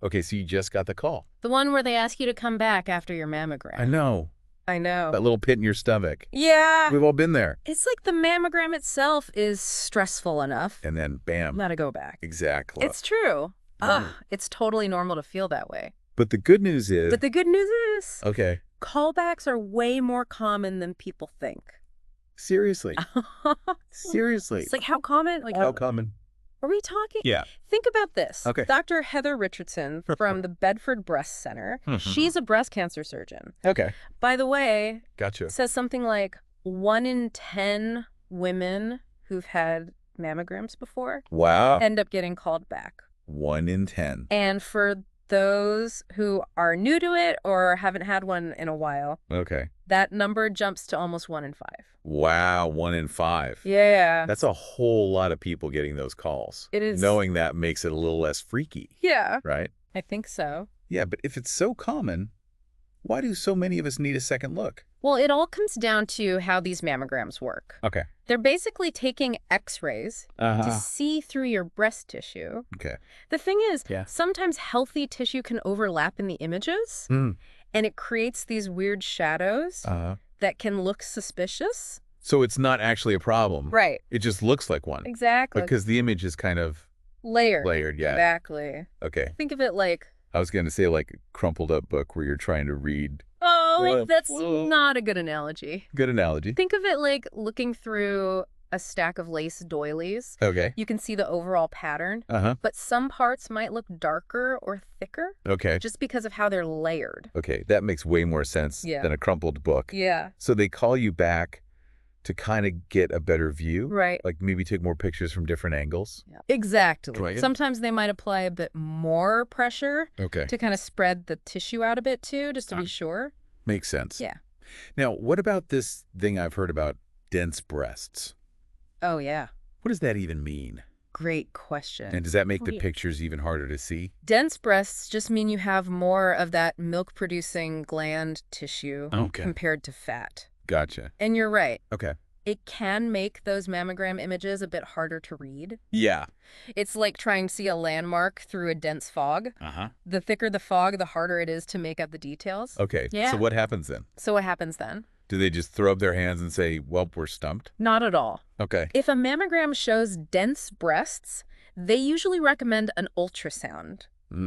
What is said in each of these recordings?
Okay, so you just got the call. The one where they ask you to come back after your mammogram. I know. I know. That little pit in your stomach. Yeah. We've all been there. It's like the mammogram itself is stressful enough. And then, bam. Gotta go back. Exactly. It's true. It's totally normal to feel that way. But the good news is... But the good news is... Okay. Callbacks are way more common than people think. Seriously. Seriously. It's like, how common? Like, how common? Are we talking? Yeah. Think about this. Okay. Dr. Heather Richardson from the Bedford Breast Center. She's a breast cancer surgeon. Okay. By the way, Gotcha. says something like 1 in 10 women who've had mammograms before Wow. end up getting called back. 1 in 10. And for those who are new to it or haven't had one in a while, Okay. that number jumps to almost 1 in 5. Wow, 1 in 5. Yeah. That's a whole lot of people getting those calls. It is. Knowing that makes it a little less freaky. Yeah. Right? I think so. Yeah, but if it's so common, why do so many of us need a second look? Well, it all comes down to how these mammograms work. Okay. They're basically taking x-rays to see through your breast tissue. Okay. The thing is, Yeah. sometimes healthy tissue can overlap in the images, and it creates these weird shadows that can look suspicious. So it's not actually a problem. Right. It just looks like one. Exactly. Because the image is kind of layered. yeah. Exactly. Okay. Think of it like... I was going to say like a crumpled up book where you're trying to read. Oh, wait, that's not a good analogy. Good analogy. Think of it like looking through a stack of lace doilies. Okay. You can see the overall pattern, but some parts might look darker or thicker. Okay. Just because of how they're layered. Okay, that makes way more sense than a crumpled book. Yeah. So they call you back to kind of get a better view. Right. Like maybe take more pictures from different angles. Yeah. Exactly. Right. Sometimes they might apply a bit more pressure Okay. to kind of spread the tissue out a bit too, just to be sure. Makes sense. Yeah. Now, what about this thing I've heard about dense breasts? Oh, yeah. What does that even mean? Great question. And does that make the pictures even harder to see? Dense breasts just mean you have more of that milk-producing gland tissue compared to fat. Gotcha. And you're right. Okay. It can make those mammogram images a bit harder to read. Yeah. It's like trying to see a landmark through a dense fog. The thicker the fog, the harder it is to make out the details. Okay. Yeah. So what happens then? So what happens then? Do they just throw up their hands and say, well, we're stumped? Not at all. Okay. If a mammogram shows dense breasts, they usually recommend an ultrasound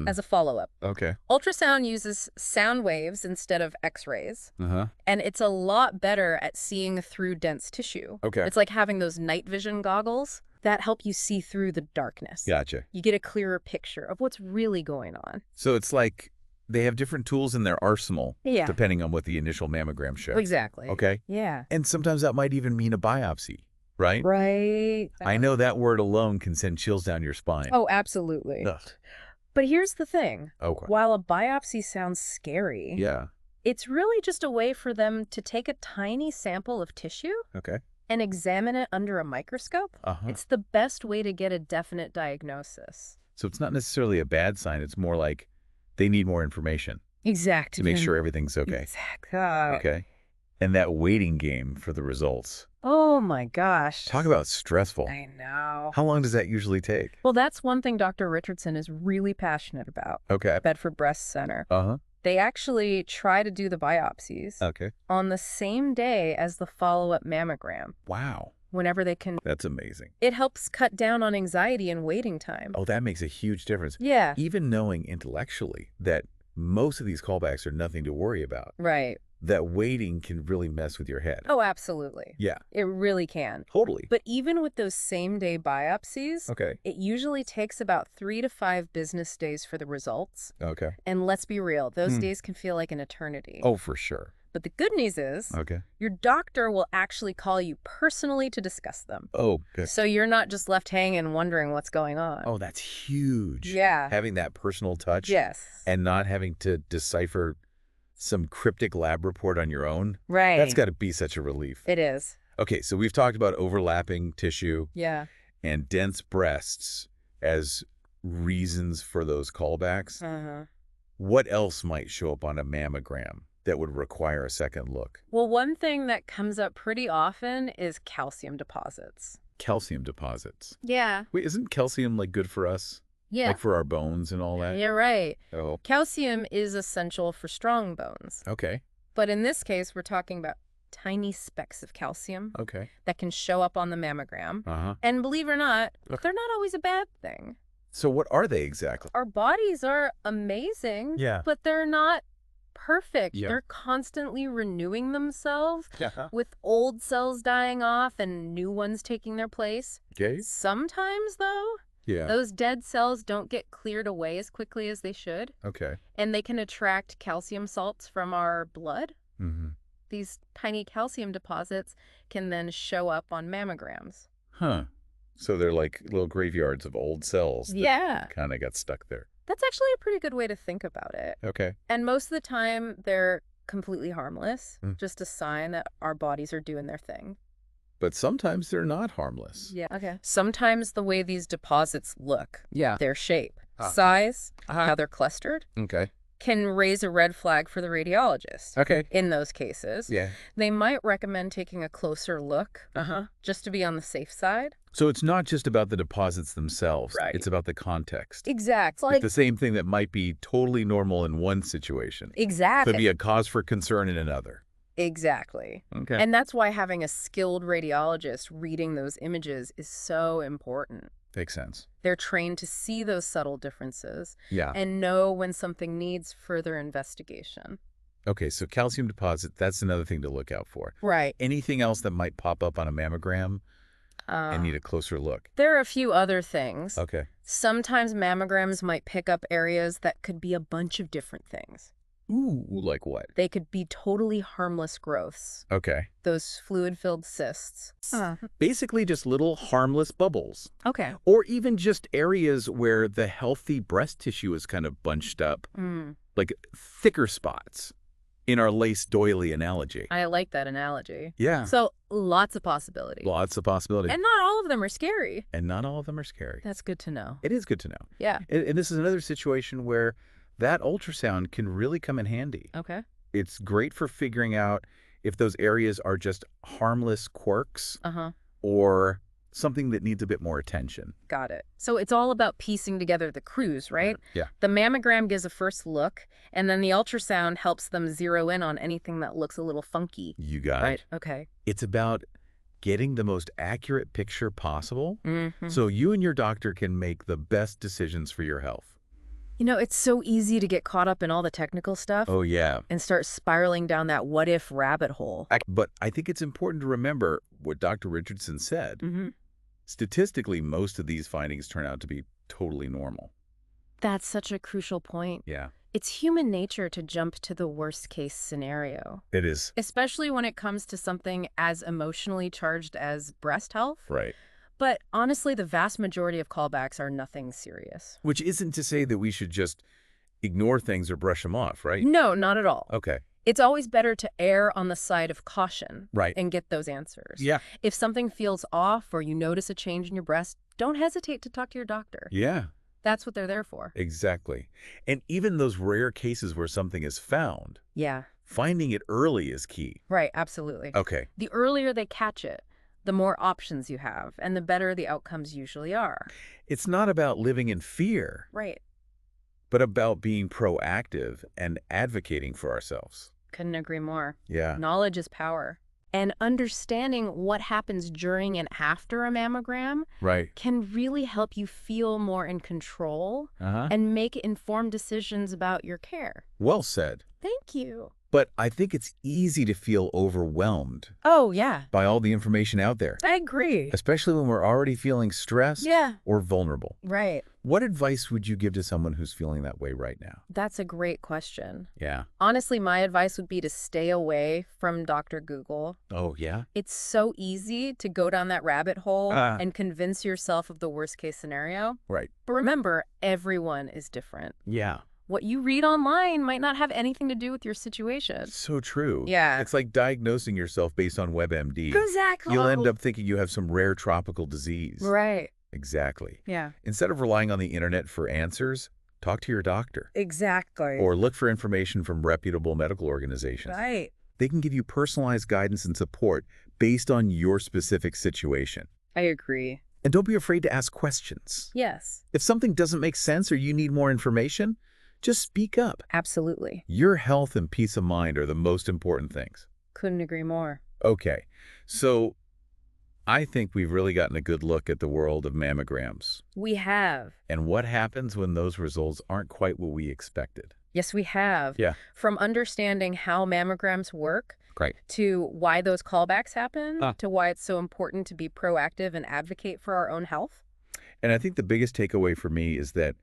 as a follow-up. Okay. Ultrasound uses sound waves instead of x-rays, and it's a lot better at seeing through dense tissue. Okay. It's like having those night vision goggles that help you see through the darkness. Gotcha. You get a clearer picture of what's really going on. So it's like they have different tools in their arsenal Yeah. depending on what the initial mammogram shows. Exactly. Okay. Yeah. And sometimes that might even mean a biopsy, right? Right. I know that word alone can send chills down your spine. Oh, absolutely. Ugh. But here's the thing. Okay. While a biopsy sounds scary, Yeah. it's really just a way for them to take a tiny sample of tissue Okay. and examine it under a microscope. It's the best way to get a definite diagnosis. So it's not necessarily a bad sign. It's more like they need more information Exactly. to make sure everything's okay. Exactly. Okay. And that waiting game for the results. Oh my gosh. Talk about stressful. I know. How long does that usually take? Well, that's one thing Dr. Richardson is really passionate about. Okay. Bedford Breast Center. Uh-huh. They actually try to do the biopsies Okay. on the same day as the follow-up mammogram, Wow. whenever they can. That's amazing. It helps cut down on anxiety and waiting time. Oh, that makes a huge difference. Yeah. Even knowing intellectually that most of these callbacks are nothing to worry about, Right. that waiting can really mess with your head. Oh, absolutely. Yeah. It really can. Totally. But even with those same-day biopsies, Okay. it usually takes about 3 to 5 business days for the results. Okay. And let's be real, those days can feel like an eternity. Oh, for sure. But the good news is, Okay. your doctor will actually call you personally to discuss them. Oh, good. So you're not just left hanging wondering what's going on. Oh, that's huge. Yeah. Having that personal touch. Yes. And not having to decipher some cryptic lab report on your own. Right. That's got to be such a relief. It is. Okay, so we've talked about overlapping tissue Yeah. and dense breasts as reasons for those callbacks. What else might show up on a mammogram that would require a second look? Well, one thing that comes up pretty often is calcium deposits. Calcium deposits. Yeah. Wait, isn't calcium like good for us? Yeah. Like for our bones and all that? You're right. Oh, Calcium is essential for strong bones. okay. But in this case, we're talking about tiny specks of calcium Okay. that can show up on the mammogram. Uh-huh. And believe it or not, Okay. they're not always a bad thing. So what are they exactly? Our bodies are amazing, Yeah. but they're not perfect. Yeah. They're constantly renewing themselves Yeah. with old cells dying off and new ones taking their place. Okay. Sometimes, though, Yeah. those dead cells don't get cleared away as quickly as they should, Okay. and they can attract calcium salts from our blood. Mm-hmm. These tiny calcium deposits can then show up on mammograms. Huh. So they're like little graveyards of old cells that Yeah. kind of got stuck there. That's actually a pretty good way to think about it. Okay. And most of the time, they're completely harmless, Mm. just a sign that our bodies are doing their thing. But sometimes they're not harmless. Yeah. Okay. Sometimes the way these deposits look, Yeah. their shape, Ah. size, Uh-huh. how they're clustered, Okay. can raise a red flag for the radiologist. Okay. In those cases, Yeah. they might recommend taking a closer look just to be on the safe side. So it's not just about the deposits themselves. Right. It's about the context. Exactly. It's the same thing that might be totally normal in one situation Exactly. could be a cause for concern in another. Exactly. Okay. And that's why having a skilled radiologist reading those images is so important. Makes sense. They're trained to see those subtle differences Yeah. and know when something needs further investigation. Okay, so calcium deposit, that's another thing to look out for. Right. Anything else that might pop up on a mammogram and need a closer look? There are a few other things. Okay. Sometimes mammograms might pick up areas that could be a bunch of different things. Ooh, like what? They could be totally harmless growths, Okay. those fluid-filled cysts. Basically just little harmless bubbles. Okay. Or even just areas where the healthy breast tissue is kind of bunched up, like thicker spots in our lace doily analogy. I like that analogy. Yeah. So lots of possibility. Lots of possibility. And not all of them are scary. And not all of them are scary. That's good to know. It is good to know. Yeah. And this is another situation where that ultrasound can really come in handy. Okay. It's great for figuring out if those areas are just harmless quirks or something that needs a bit more attention. Got it. So it's all about piecing together the clues, right? Yeah. The mammogram gives a first look, and then the ultrasound helps them zero in on anything that looks a little funky. You got Right. it. Okay. It's about getting the most accurate picture possible Mm-hmm. so you and your doctor can make the best decisions for your health. You know, it's so easy to get caught up in all the technical stuff Oh, yeah. and start spiraling down that what-if rabbit hole. But I think it's important to remember what Dr. Richardson said. Mm-hmm. Statistically, most of these findings turn out to be totally normal. That's such a crucial point. Yeah. It's human nature to jump to the worst-case scenario, It is. especially when it comes to something as emotionally charged as breast health. Right. But honestly, the vast majority of callbacks are nothing serious. Which isn't to say that we should just ignore things or brush them off, right? No, not at all. Okay. It's always better to err on the side of caution Right. and get those answers. Yeah. If something feels off or you notice a change in your breast, don't hesitate to talk to your doctor. Yeah, That's what they're there for. exactly. And even those rare cases where something is found, Yeah, finding it early is key. right, absolutely. Okay. The earlier they catch it, the more options you have, and the better the outcomes usually are. It's not about living in fear, Right. but about being proactive and advocating for ourselves. Couldn't agree more. Yeah. Knowledge is power. And understanding what happens during and after a mammogram Right. can really help you feel more in control Uh-huh. and make informed decisions about your care. Well said. Thank you. But I think it's easy to feel overwhelmed Oh, yeah. by all the information out there, I agree. especially when we're already feeling stressed Yeah. or vulnerable. Right. What advice would you give to someone who's feeling that way right now? That's a great question. Yeah. Honestly, my advice would be to stay away from Dr. Google. Oh, yeah? It's so easy to go down that rabbit hole Ah. and convince yourself of the worst case scenario. Right. But remember, everyone is different. Yeah. What you read online might not have anything to do with your situation. So true. Yeah. It's like diagnosing yourself based on WebMD. Exactly. You'll end up thinking you have some rare tropical disease. Right. Exactly. Yeah. Instead of relying on the internet for answers, talk to your doctor Exactly. or look for information from reputable medical organizations. Right. They can give you personalized guidance and support based on your specific situation. I agree. And don't be afraid to ask questions. Yes. If something doesn't make sense or you need more information, just speak up. Absolutely. Your health and peace of mind are the most important things. Couldn't agree more. Okay, so I think we've really gotten a good look at the world of mammograms. We have. And what happens when those results aren't quite what we expected. Yes, we have. Yeah. From understanding how mammograms work Right. to why those callbacks happen, to why it's so important to be proactive and advocate for our own health. And I think the biggest takeaway for me is that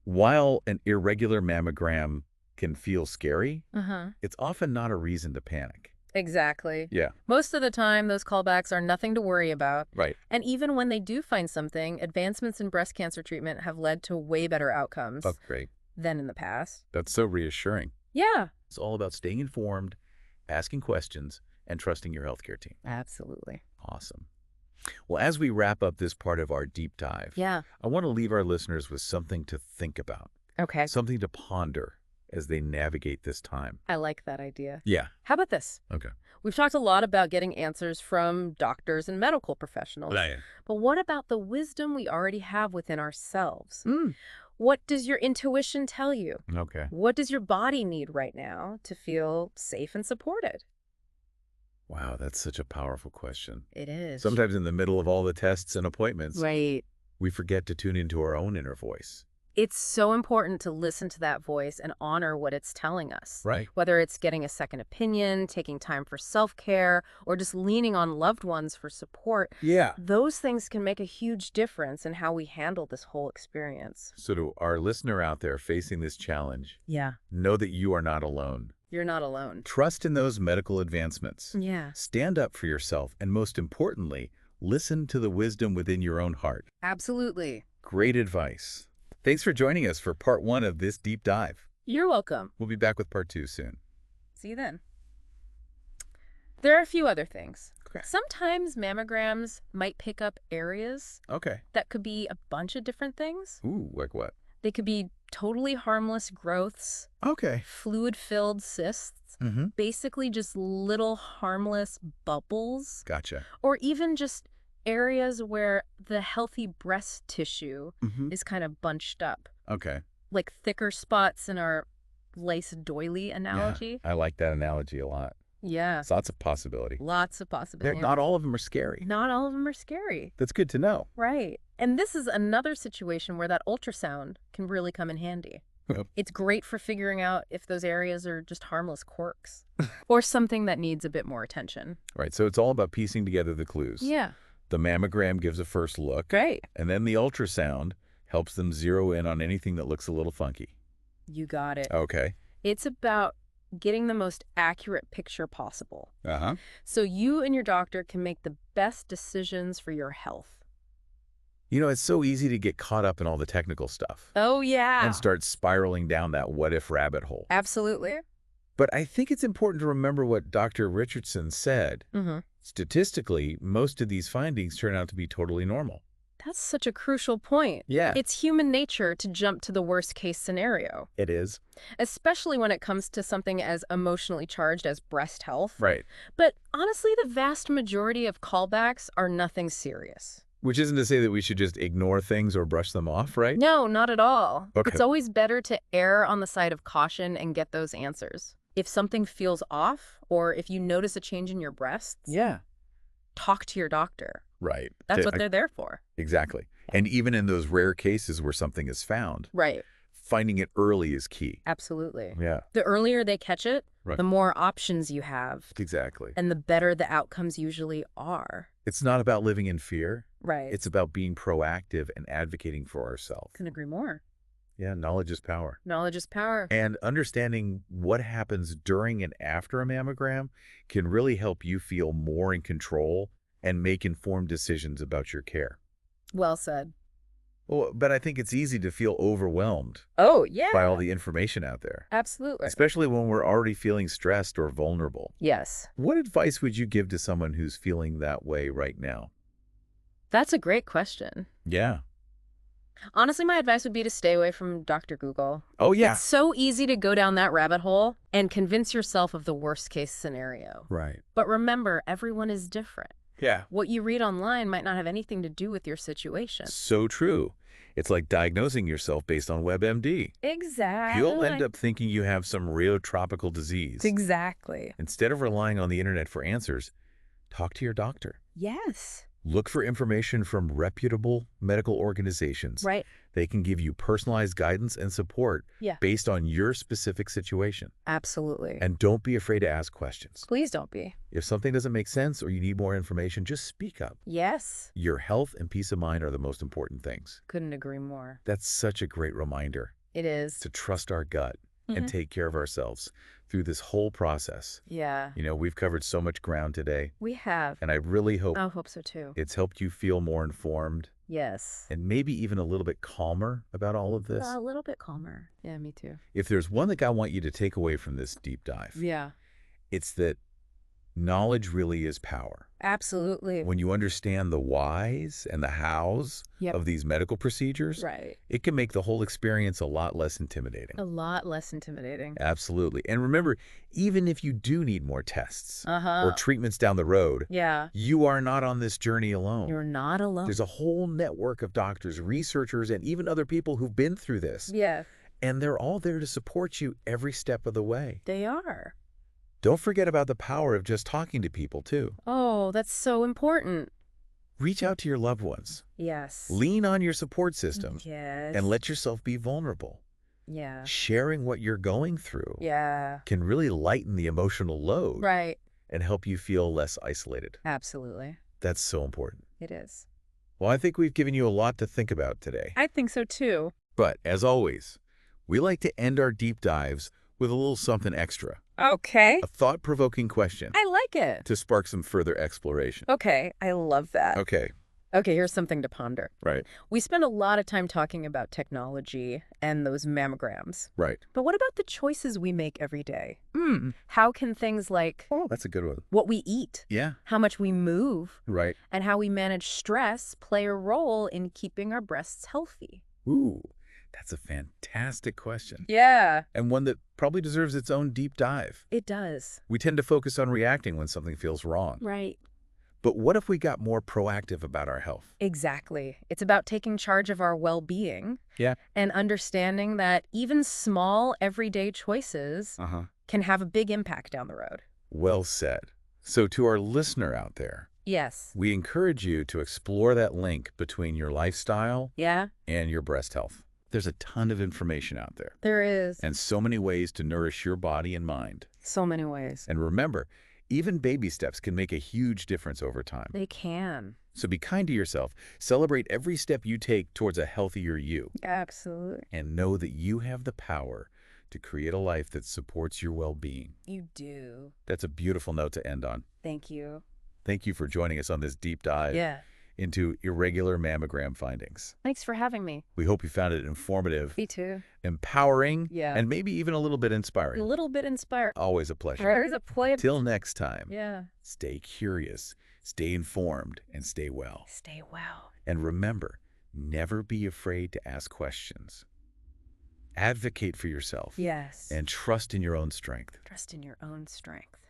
while an irregular mammogram can feel scary, it's often not a reason to panic. Exactly. Yeah. Most of the time, those callbacks are nothing to worry about. Right. And even when they do find something, advancements in breast cancer treatment have led to way better outcomes That's great. than in the past. That's so reassuring. Yeah. It's all about staying informed, asking questions, and trusting your healthcare team. Absolutely. Awesome. Well, as we wrap up this part of our deep dive, Yeah. I want to leave our listeners with something to think about, Okay. something to ponder as they navigate this time. I like that idea. Yeah. How about this? Okay. We've talked a lot about getting answers from doctors and medical professionals. But what about the wisdom we already have within ourselves? What does your intuition tell you? Okay. What does your body need right now to feel safe and supported? Wow, that's such a powerful question. It is. Sometimes in the middle of all the tests and appointments, Right. we forget to tune into our own inner voice. It's so important to listen to that voice and honor what it's telling us. Right. Whether it's getting a second opinion, taking time for self-care, or just leaning on loved ones for support. Yeah. Those things can make a huge difference in how we handle this whole experience. So to our listener out there facing this challenge, Yeah. know that you are not alone. You're not alone. Trust in those medical advancements. Yeah. Stand up for yourself, and most importantly, listen to the wisdom within your own heart. Absolutely. Great advice. Thanks for joining us for part 1 of this deep dive. You're welcome. We'll be back with part 2 soon. See you then. There are a few other things. Okay. Sometimes mammograms might pick up areas Okay. that could be a bunch of different things. Ooh, like what? They could be totally harmless growths, Okay. fluid-filled cysts, basically just little harmless bubbles, Gotcha. or even just areas where the healthy breast tissue is kind of bunched up, Okay. like thicker spots in our lace doily analogy. Yeah, I like that analogy a lot. Yeah. There's lots of possibility. Lots of possibilities. Not all of them are scary. Not all of them are scary. That's good to know. Right. And this is another situation where that ultrasound can really come in handy. Yep. It's great for figuring out if those areas are just harmless quirks or something that needs a bit more attention. Right, so it's all about piecing together the clues. Yeah. The mammogram gives a first look. Great. And then the ultrasound helps them zero in on anything that looks a little funky. You got it. Okay. It's about getting the most accurate picture possible, Uh-huh. so you and your doctor can make the best decisions for your health. You know, it's so easy to get caught up in all the technical stuff Oh, yeah. and start spiraling down that what-if rabbit hole. Absolutely. But I think it's important to remember what Dr. Richardson said. Statistically, most of these findings turn out to be totally normal. That's such a crucial point. Yeah. It's human nature to jump to the worst-case scenario, It is. especially when it comes to something as emotionally charged as breast health. Right. But honestly, the vast majority of callbacks are nothing serious. Which isn't to say that we should just ignore things or brush them off, right? No, not at all. Okay. It's always better to err on the side of caution and get those answers. If something feels off, or if you notice a change in your breasts, talk to your doctor. Right. That's what they're there for. Exactly. And even in those rare cases where something is found, Right. finding it early is key. Absolutely. Yeah. The earlier they catch it, Right. the more options you have, Exactly. and the better the outcomes usually are. It's not about living in fear. Right. It's about being proactive and advocating for ourselves. Couldn't agree more. Yeah, knowledge is power. Knowledge is power. And understanding what happens during and after a mammogram can really help you feel more in control and make informed decisions about your care. Well said. Well, but I think it's easy to feel overwhelmed Oh, yeah. by all the information out there, Absolutely. especially when we're already feeling stressed or vulnerable. Yes. What advice would you give to someone who's feeling that way right now? That's a great question. Yeah. Honestly, my advice would be to stay away from Dr. Google. Oh, yeah. It's so easy to go down that rabbit hole and convince yourself of the worst case scenario. Right. But remember, everyone is different. Yeah. What you read online might not have anything to do with your situation. So true. It's like diagnosing yourself based on WebMD. You'll end Exactly. up thinking you have some real tropical disease. Exactly. Instead of relying on the internet for answers, talk to your doctor. Yes. Look for information from reputable medical organizations. Right. They can give you personalized guidance and support Yeah. based on your specific situation. Absolutely. And don't be afraid to ask questions. Please don't be. If something doesn't make sense or you need more information, just speak up. Yes. Your health and peace of mind are the most important things. Couldn't agree more. That's such a great reminder It is. to trust our gut and take care of ourselves through this whole process. Yeah. You know, we've covered so much ground today, We have. and I really hope I hope so too. it's helped you feel more informed Yes. and maybe even a little bit calmer about all of this. A little bit calmer. Yeah, me too. If there's one thing I want you to take away from this deep dive, Yeah. it's that knowledge really is power. Absolutely. When you understand the whys and the hows Yep. of these medical procedures, Right. it can make the whole experience a lot less intimidating. A lot less intimidating. Absolutely. And remember, even if you do need more tests Uh-huh. or treatments down the road, Yeah. you are not on this journey alone. You're not alone. There's a whole network of doctors, researchers, and even other people who've been through this. Yeah. And they're all there to support you every step of the way. They are. Don't forget about the power of just talking to people, too. Oh, that's so important. Reach out to your loved ones. Yes. Lean on your support system Yes. and let yourself be vulnerable. Yeah. Sharing what you're going through Yeah. can really lighten the emotional load Right. and help you feel less isolated. Absolutely. That's so important. It is. Well, I think we've given you a lot to think about today. I think so too. But as always, we like to end our deep dives with a little something extra. Okay. A thought-provoking question I like it. to spark some further exploration. Okay. I love that. Okay, Okay, here's something to ponder. right, We spend a lot of time talking about technology and those mammograms. right. But what about the choices we make every day? How can things like Oh, that's a good one. what we eat, Yeah, how much we move, right. and how we manage stress play a role in keeping our breasts healthy? Ooh, that's a fantastic question. Yeah, And one that probably deserves its own deep dive. it does. We tend to focus on reacting when something feels wrong. Right. But what if we got more proactive about our health? Exactly. It's about taking charge of our well-being Yeah. and understanding that even small, everyday choices Uh-huh. can have a big impact down the road. Well said. So to our listener out there, Yes. we encourage you to explore that link between your lifestyle Yeah, and your breast health. There's a ton of information out there there is. and so many ways to nourish your body and mind. So many ways. And remember, even baby steps can make a huge difference over time. They can. So be kind to yourself. Celebrate every step you take towards a healthier you. Absolutely. And know that you have the power to create a life that supports your well-being. You do. That's a beautiful note to end on. Thank you. Thank you for joining us on this deep dive Yeah. into irregular mammogram findings. Thanks for having me. We hope you found it informative, Me too. empowering, Yeah. and maybe even a little bit A inspiring. little bit inspired. Always a pleasure. There's a play. Till next time, Yeah. stay curious, stay informed, and stay well. Stay well. And remember, never be afraid to ask questions. Advocate for yourself Yes. and trust in your own strength. Trust in your own strength.